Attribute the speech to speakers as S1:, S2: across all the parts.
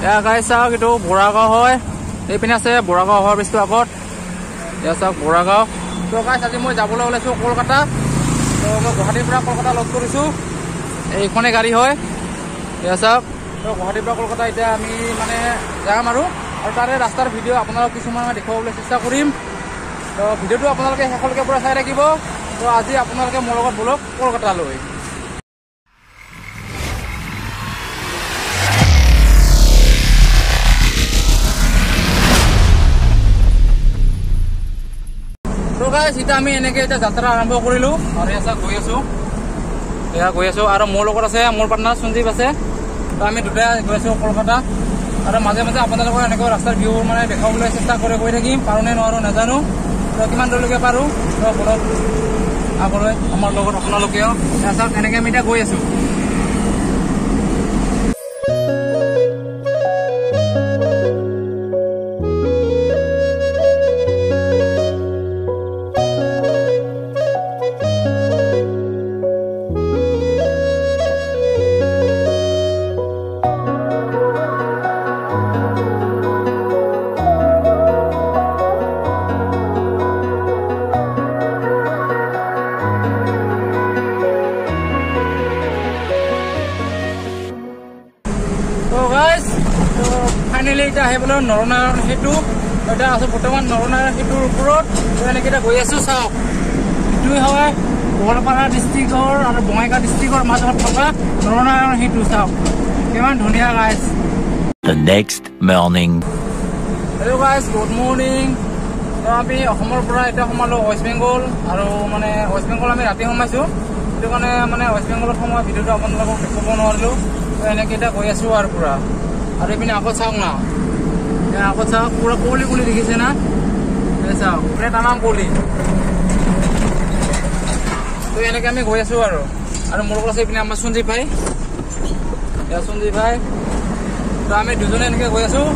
S1: এয়া গাইছ চাওক এইটো বৰাগাঁও হয় এইপিনে আছে বৰাগাঁও অভাৰ ব্ৰিজটো আগত এয়া চাওক বৰাগাঁও তো গাইছ আজি মই যাবলৈ ওলাইছোঁ কলকাতা তো মই গুৱাহাটীৰ পৰা কলকাতা লগ কৰিছোঁ এইখনে গাড়ী হয় এয়া চাওক তো গুৱাহাটীৰ পৰা কলকাতা এতিয়া আমি মানে যাম আৰু তাৰে ৰাস্তাৰ ভিডিঅ' আপোনালোক কিছুমান দেখুৱাবলৈ চেষ্টা কৰিম তো ভিডিঅ'টো আপোনালোকে শেষলৈকে পৰা চাই থাকিব তো আজি আপোনালোকে মোৰ লগত বলক কলকাতালৈ তো গাইছ এতিয়া আমি এনেকৈ এতিয়া যাত্ৰা আৰম্ভ কৰিলোঁ আৰু এয়া গৈ আছোঁ আৰু মোৰ লগত আছে মোৰ পাৰ্টনাৰ সঞ্জীৱ আছে তো আমি দুটাই গৈ আছোঁ কলকাতা আৰু মাজে মাজে আপোনালোকৰ এনেকৈ ৰাস্তাৰ ভিউবোৰ মানে দেখাবলৈ চেষ্টা কৰি থাকিম পাৰোঁ নে নোৱাৰোঁ নাজানো তো কিমান দূৰলৈকে পাৰোঁ তো বলক আগলৈ আমাৰ লগত আপোনালোকেও চাওক এনেকৈ আমি এতিয়া গৈ আছোঁ ফাইনেলি এতিয়া আহি পেলাই নৰনাৰায়ণ সেতু এতিয়া আছোঁ বৰ্তমান নৰনাৰায়ণ সেতুৰ ওপৰত এনেকৈ এতিয়া গৈ আছোঁ চাওক এইটোৱে হয় গোৱালপাৰা ডিষ্ট্ৰিক্টৰ আৰু বঙাইগাঁও ডিষ্ট্ৰিক্টৰ মাজত থকা নৰনাৰায়ণ সেতু চাওক কিমান ধুনীয়া গাইছ
S2: The next morning
S1: হেল্ল' গাইছ গুড মৰ্ণিং আমি অসমৰ পৰা এতিয়া সোমালোঁ ৱেষ্ট বেংগল আৰু মানে ৱেষ্ট বেংগল আমি ৰাতি সোমাইছোঁ সেইটো কাৰণে মানে ৱেষ্ট বেংগলত সোমোৱা ভিডিঅ'টো আপোনালোকক দেখুৱাব নোৱাৰিলোঁ এনেকৈ এতিয়া গৈ আছোঁ আৰু পূৰা আৰু এইপিনে আগত চাওক না আগত চাওক পুৰা কুঁৱলী কুঁৱলী দেখিছে না চাওক পুৰা তামাম কুঁৱলী তো এনেকৈ আমি গৈ আছোঁ আৰু মোৰ লগত আছে এইপিনে আমাৰ সঞ্জীৱ ভাই তো আমি দুজনে এনেকৈ গৈ আছোঁ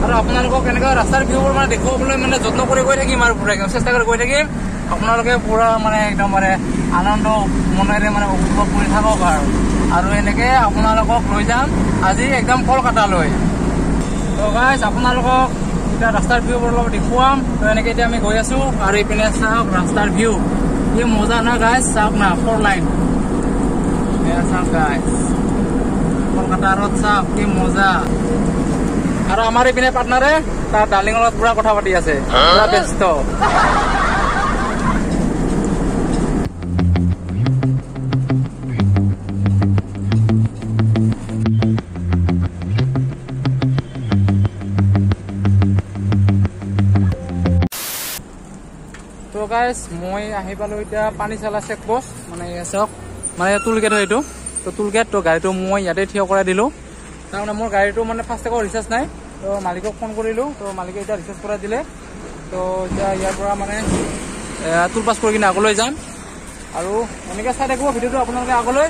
S1: আৰু আপোনালোকক এনেকৈ ৰাস্তাৰ ভিউবোৰ মানে দেখুৱাবলৈ মানে যত্ন কৰি গৈ থাকিম আৰু পুৰা চেষ্টা কৰি গৈ থাকিম আপোনালোকে পুৰা মানে একদম মানে আনন্দ মনেৰে মানে উপভোগ কৰি থাকক আৰু এনেকৈ আপোনালোকক লৈ যাম আজি একদম কলকাতালৈ তো গাইছ আপোনালোকক এতিয়া ৰাস্তাৰ ভিউবোৰ অলপ দেখুৱাম তো এনেকৈ এতিয়া আমি গৈ আছোঁ আৰু এইপিনে চাওক ৰাস্তাৰ ভিউ কি মজা না গাইছ চাওক না 4 লাইন এয়া চাওক গাইছ কলকাতা ৰোড চাওক কি মজা আৰু আমাৰ এইপিনে পাৰ্টনাৰে তাৰ ডাৰ্লিঙৰ লগত পুৰা কথা পাতি আছে পুৰা ব্যস্ত তো গাইছ মই আহি পালোঁ এতিয়া পানীচালা চেক পোষ্ট মানে চাওক মানে টুল গেট হয় এইটো তো টুল গেট তো গাড়ীটো মই ইয়াতে থিয় কৰাই দিলোঁ তাৰমানে মোৰ গাড়ীটো মানে ফাৰ্ষ্ট একো ৰিচাৰ্জ নাই তো মালিকক ফোন কৰিলোঁ তো মালিকে এতিয়া ৰিচাৰ্জ কৰাই দিলে তো এতিয়া ইয়াৰ পৰা মানে টুল পাছ কৰি কিনে আগলৈ যাম আৰু এনেকৈ চাই থাকিব ভিডিঅ'টো আপোনালোকে আগলৈ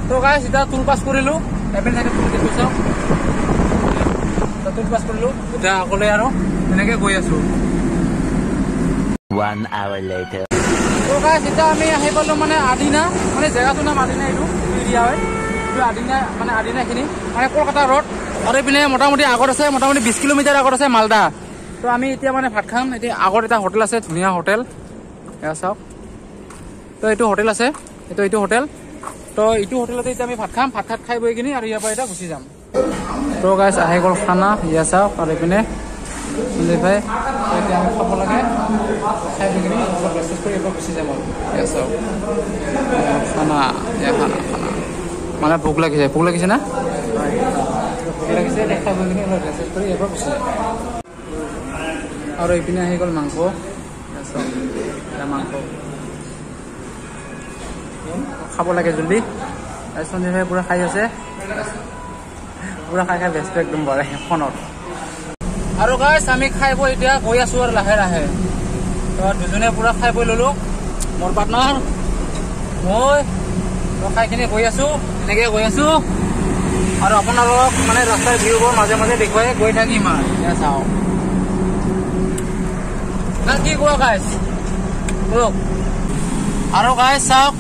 S1: তো গাইছ এতিয়া টুল পাছ কৰিলোঁ এপিনে চাইডে টুল গেটটো চাওক টুল পাছ কৰিলোঁ এতিয়া আগলৈ আৰু এনেকৈ গৈ আছোঁ
S2: 1 hour later
S1: তো গাইছ এতিয়া আমি আহি পালোঁ মানে আদিনা মানে জেগাটোৰ নাম আদিনা এইটো এৰিয়া হয় এইটো আদিনা মানে আদিনাখিনি মানে কলকাতা ৰোড আৰু এইপিনে মোটামুটি আগত আছে মোটামুটি 20 কিলোমিটাৰ আগত আছে মালদা তো আমি এতিয়া মানে ভাত খাম এতিয়া আগত এটা হোটেল আছে ধুনীয়া হোটেল এয়া চাওক তো এইটো হোটেল আছে এইটো হোটেল তো এইটো হোটেলতে এতিয়া আমি ভাত খাই বৈ কিনি আৰু ইয়াৰ পৰা এতিয়া গুচি যাম তো গাইছ আহি গ'ল খানা ইয়া চাওক আৰু এইপিনে সঞ্জীৱ ভাই এতিয়া আমি খাব লাগে খাই বৈ কিনি অলপ ৰেষ্ট কৰি এবাৰ গুচি যাম আৰু ইয়া চাওক খানা মানে ভোক লাগিছে না ভোক লাগিছে খাই বৈ কিনি অলপ ৰেষ্ট কৰি এবাৰ গুচি যাম আৰু এইপিনে আহি গ'ল মাংস চাওক মাংস খাব লাগে জলদি সঞ্জীৱ ভাই পুৰা খাই আছে পুৰা খাই ব্যস্ত একদম বৰে ফোনত আৰু গাইছ আমি খাই বৈ এতিয়া গৈ আছোঁ আৰু লাহে লাহে তো দুজনে পুৰা খাই বৈ ল'লোঁ মোৰ পাৰ্টনাৰ মই তো খাইখিনি গৈ আছোঁ এনেকৈ গৈ আছোঁ আৰু আপোনালোকক মানে ৰাস্তাৰ ভিউবোৰ মাজে মাজে দেখুৱাই গৈ থাকিম আৰু চাওক কি কোৱা গাইছ আৰু গাইছ চাওক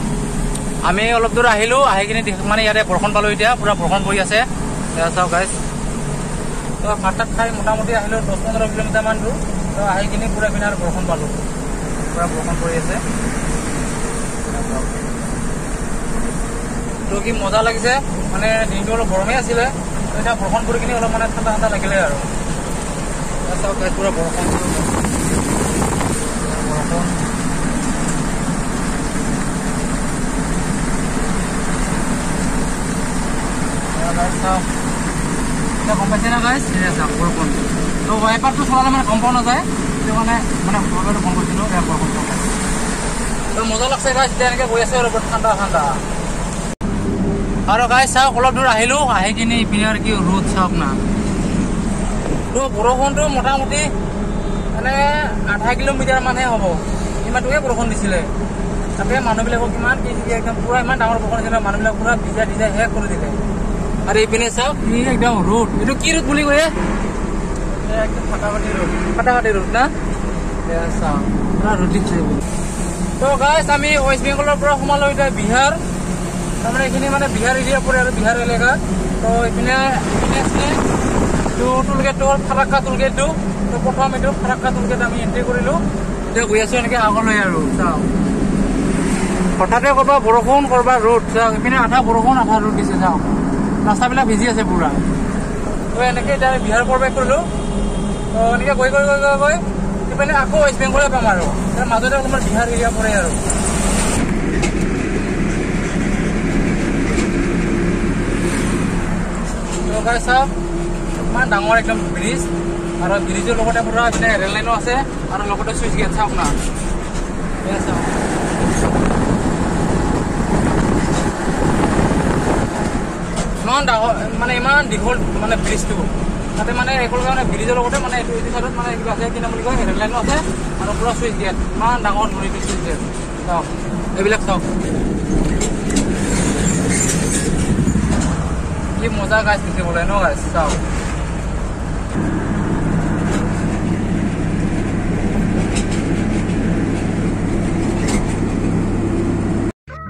S1: আমি অলপ দূৰ আহিলো আহি কিনে মানে ইয়াতে বৰষুণ পালো এতিয়া পুৰা বৰষুণ পৰি আছে চাওক গাইছ তো ভাত খাই মোটামুটি আহিলো 10-15 কিলোমিটাৰ মান দূৰ তো আহি কিনে পুৰা পিনে আৰু বৰষুণ পালো পুৰা বৰষুণ পৰি আছে তো কি মজা লাগিছে মানে দিনটো অলপ গৰমেই আছিলে এতিয়া বৰষুণ পৰি কিনে অলপ মানে ঠাণ্ডা ঠাণ্ডা লাগিলে আৰু চাওক গাইছ পুৰা বৰষুণ গম পাইছে না গাইছ বৰষুণ তো ৱাইপাৰটো চলালে মানে গম পোৱা নাযায় সেইটো কাৰণে মানে ৱাইপাৰটো গম পাইছিলোঁ বৰষুণ তো মজা লাগছে গাইছ এতিয়া এনেকৈ গৈ আছে আৰু ঠাণ্ডা ঠাণ্ডা আৰু গাইছ চাওক অলপ দূৰ আহিলোঁ আহি কিনে ইপিনে আৰু কি ৰ'দ চাওক না তো বৰষুণটো মোটামুটি মানে 0.5 কিলোমিটাৰ মানহে হ'ব ইমানটোৱে বৰষুণ দিছিলে তাতে মানুহবিলাকক কিমান কি একদম পুৰা ইমান ডাঙৰ বৰষুণ দিছিলে মানুহবিলাক পুৰা ভিজাই শেষ কৰি দিলে আৰু এইপিনে চাওক কি একদম ৰ'দ এইটো কি ৰ'দ বুলি কয় একদম ফাটাফাটি ৰ'দ না চাওক পুৰা ৰ'দ দিছে তো গাইছ আমি ৱেষ্ট বেংগলৰ পৰা সোমালো এতিয়া বিহাৰ তাৰমানে এইখিনি মানে বিহাৰ এৰিয়া পৰে আৰু বিহাৰ এলেকা তো এইপিনে আছিলে তো টোলগেটটো ফাৰাক্কা টোলগেটটো তো প্ৰথম এইটো ফাৰাক্কা টোলগেট আমি এণ্ট্ৰি কৰিলোঁ এতিয়া গৈ আছোঁ এনেকৈ আগলৈ আৰু চাওক হঠাতে কৰবা বৰষুণ কৰবা ৰ'দ চাওক এইপিনে আধা বৰষুণ আধা ৰ'দ দিছে চাওক ৰাস্তাবিলাক ভিজি আছে পুৰা তো এনেকৈ এতিয়া আমি বিহাৰ প্ৰৱেশ কৰিলোঁ তো এনেকৈ গৈ এইপিনে আকৌ ৱেষ্ট বেংগলে পাম আৰু মাজতে অলপমান বিহাৰ এৰিয়া পৰে আৰু চাওক ইমান ডাঙৰ একদম ব্ৰিজ আৰু ব্ৰিজৰ লগতে পুৰা এইপিনে ৰেল লাইনো আছে আৰু লগতে চুইচ গেট চাওক না চাওক ইমান ডাঙৰ মানে ইমান দীঘল মানে ব্ৰিজটো তাতে মানে একেলগে মানে ব্ৰিজৰ লগতে মানে এইটো চাইডত মানে কিবা আছে কি নাম বুলি কয় ৰেল লাইনো আছে আৰু পুৰা চুইচ গেট ইমান ডাঙৰ নদীটো চুইচ গেট চাওক এইবিলাক চাওক কি মজা গাছ দেখিবলৈ ন গাছ চাওক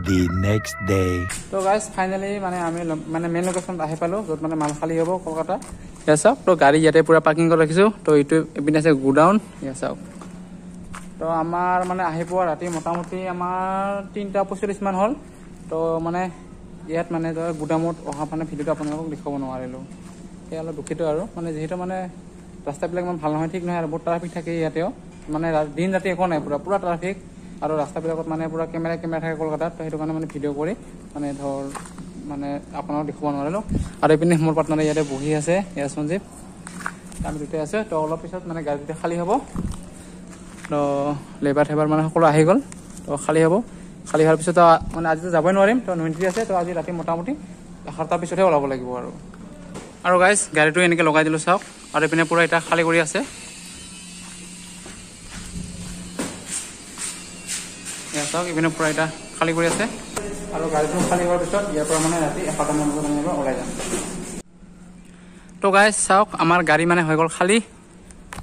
S2: The next day.
S1: তো গাইজ ফাইনেলি মানে আমি মানে মেইন লোকেশ্যনত আহি পালোঁ য'ত মানে মাল খালী হ'ব কলকাতা ইয়াত চাওক তো গাড়ী ইয়াতে পূৰা পাৰ্কিং কৰি ৰাখিছোঁ তো এইটো এইপিনে আছে গোডাউন ইয়াত চাওক তো আমাৰ মানে আহি পোৱা ৰাতি মোটামুটি আমাৰ 3:45 মান হ'ল তো মানে ইয়াত মানে ধৰ গোডাউনত অহা মানে ভিডিঅ'টো আপোনালোকক দেখুৱাব নোৱাৰিলোঁ সেয়া অলপ দুখিত আৰু মানে যিহেতু মানে ৰাস্তাবিলাক ইমান ভাল নহয় ঠিক নহয় আৰু বহুত ট্ৰাফিক থাকে ইয়াতেও মানে দিন ৰাতি একো নাই পুৰা ট্ৰাফিক আৰু ৰাস্তাবিলাকত মানে পুৰা কেমেৰা থাকে কলকাতাত তো সেইটো কাৰণে মানে ভিডিঅ' কৰি মানে ধৰ মানে আপোনালোকক দেখুৱাব নোৱাৰিলোঁ আৰু এইপিনে মোৰ পাৰ্টনাৰে ইয়াতে বহি আছে ইয়াত সঞ্জীৱ আমি দুটাই আছে তো অলপ পিছত মানে গাড়ী দুটা খালী হ'ব তো লেবাৰ মানে সকলো আহি গ'ল তো খালী হ'ব খালী হোৱাৰ পিছত মানে আজিতো যাবই নোৱাৰিম তো 93 আছে তো আজি ৰাতি মোটামুটি 1:30 পিছতহে ওলাব লাগিব আৰু গাইজ গাড়ীটো এনেকৈ লগাই দিলোঁ চাওক আৰু এইপিনে পুৰা এতিয়া খালী কৰি আছে চাওক এইপিনে পুৰা এতিয়া খালী কৰি আছে আৰু গাড়ীটো খালী হোৱাৰ পিছত ইয়াৰ পৰা মানে ৰাতি 1:00 মান বজাত আমি ওলাই যাম তো গাইজ চাওক আমাৰ গাড়ী মানে হৈ গ'ল খালী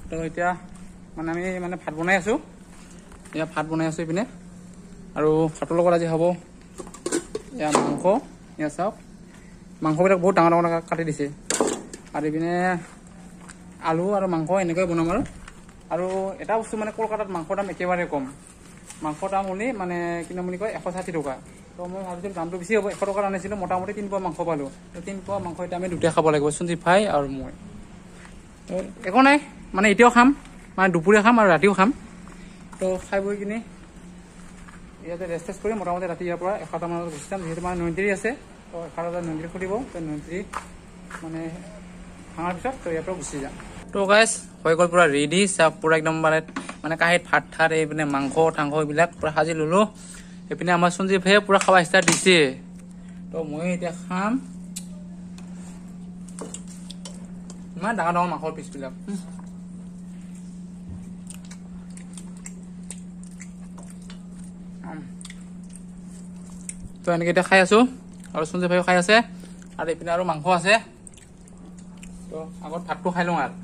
S1: তো এতিয়া মানে আমি মানে ভাত বনাই আছোঁ এইপিনে আৰু ভাতৰ লগত আজি হ'ব এয়া মাংস এয়া চাওক মাংসবিলাক বহুত ডাঙৰ কাটি দিছে আৰু এইপিনে আলু আৰু মাংস এনেকৈ বনাম আৰু এটা বস্তু মানে কলকাতাত মাংসৰ দাম একেবাৰে কম মাংসৰ দাম হ'লে মানে কি নাম বুলি কয় 160 টকা তো মই ভাবিছিলোঁ দামটো বেছি হ'ব 100 টকাত আনিছিলোঁ মোটামুটি 3 পোৱা মাংস পালোঁ তো 3 পোৱা মাংস এতিয়া আমি দুটাই খাব লাগিব সঞ্জীৱ ভাই আৰু মই একো নাই মানে এতিয়াও খাম মানে দুপৰীয়া খাম আৰু ৰাতিও খাম তো খাই বৈ কিনে ইয়াতে ৰেষ্ট কৰি মোটামুটি ৰাতি ইয়াৰ পৰা 1:00 মানত গুচি যাম যিহেতু মানে 93 আছে তো 1:00 খুলিব তো 93 মানে ভাঙাৰ পিছত তো ইয়াৰ পৰা গুচি যাম তো গাইজ হৈ গ'ল পুৰা ৰেডি চাওক পুৰা একদম মানে কাঁহীত ভাত এইপিনে মাংস এইবিলাক পুৰা সাজি ল'লোঁ এইপিনে আমাৰ সঞ্জীৱ ভাইয়ে পুৰা খাব ষ্টাৰ্ট দিছে তো মই এতিয়া খাম ইমান ডাঙৰ মাংসৰ পিচবিলাক তো এনেকৈ এতিয়া খাই আছোঁ আৰু সঞ্জীৱ ভাইও খাই আছে আৰু এইপিনে আৰু মাংস আছে তো আগত ভাতটো খাই লওঁ আৰু